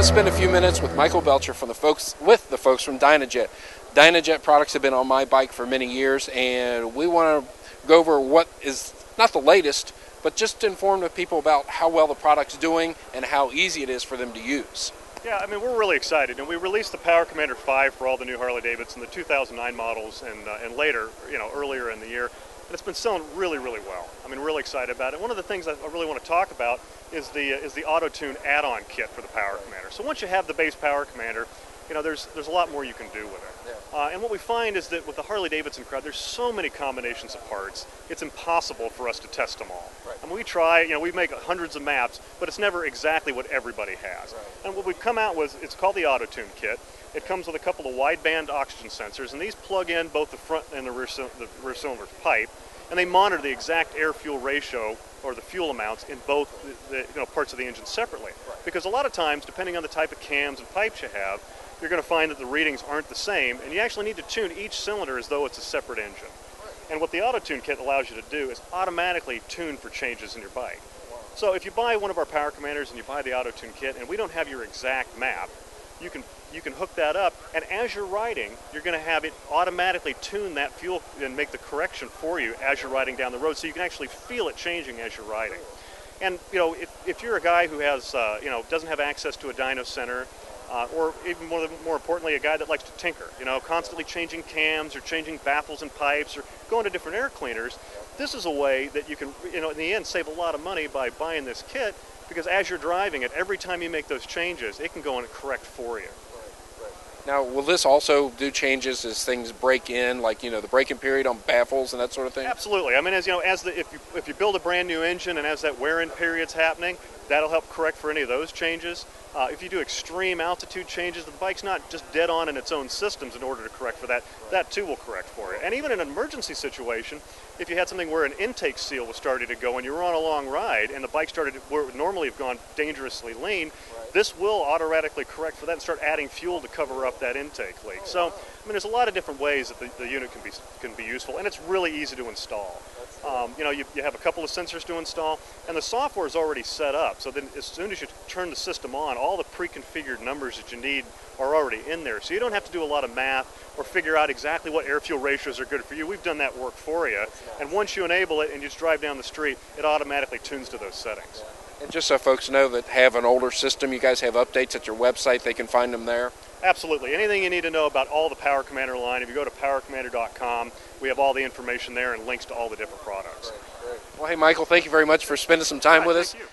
let's spend a few minutes with Michael Belcher from the folks from Dynojet. Dynojet products have been on my bike for many years, and we want to go over what is not the latest, but just to inform the people about how well the product's doing and how easy it is for them to use. Yeah, I mean, we're really excited, and we released the Power Commander 5 for all the new Harley-Davidson, the 2009 models, and later, earlier in the year, and it's been selling really, really well. I mean, really excited about it. One of the things I really want to talk about is the Auto-Tune add-on kit for the Power Commander. So once you have the base Power Commander, there's a lot more you can do with it. And what we find is that with the Harley-Davidson crowd, there's so many combinations of parts, it's impossible for us to test them all. Right. I mean, we try, we make hundreds of maps, but it's never exactly what everybody has. Right. And what we've come out with, it's called the Auto-Tune kit. It comes with a couple of wideband oxygen sensors, and these plug in both the front and the rear cylinder pipe, and they monitor the exact air-fuel ratio or the fuel amounts in both the parts of the engine separately. Right. Because a lot of times, depending on the type of cams and pipes you have, you're going to find that the readings aren't the same, and you actually need to tune each cylinder as though it's a separate engine. Right. And what the Auto-Tune kit allows you to do is automatically tune for changes in your bike. Wow. So if you buy one of our Power Commanders and you buy the Auto-Tune kit and we don't have your exact map, you can hook that up, and as you're riding, you're going to have it automatically tune that fuel and make the correction for you as you're riding down the road, so you can actually feel it changing as you're riding. And if you're a guy who has doesn't have access to a dyno center, or even more importantly, a guy that likes to tinker, constantly changing cams or changing baffles and pipes or going to different air cleaners, this is a way that you can, in the end, save a lot of money by buying this kit, because as you're driving it, every time you make those changes, it can go and correct for you. Now, will this also do changes as things break in, like the break-in period on baffles and that sort of thing? Absolutely. I mean, if you build a brand new engine and as that wear-in period's happening, that'll help correct for any of those changes. If you do extreme altitude changes, the bike's not just dead on in its own systems in order to correct for that. That too will correct for you. And even in an emergency situation, if you had something where an intake seal was starting to go and you were on a long ride and the bike started where it would normally have gone dangerously lean, this will automatically correct for that and start adding fuel to cover up that intake leak. So, I mean, there's a lot of different ways that the unit can be useful, and it's really easy to install. You have a couple of sensors to install, and the software is already set up. So then, as soon as you turn the system on, all the pre-configured numbers that you need are already in there. So you don't have to do a lot of math or figure out exactly what air-fuel ratios are good for you. We've done that work for you. And once you enable it and you just drive down the street, it automatically tunes to those settings. And just so folks know that have an older system, you guys have updates at your website. They can find them there. Absolutely. Anything you need to know about all the Power Commander line, if you go to powercommander.com, we have all the information there and links to all the different products. Great. Well, hey, Michael, thank you very much for spending some time with us. Thank you.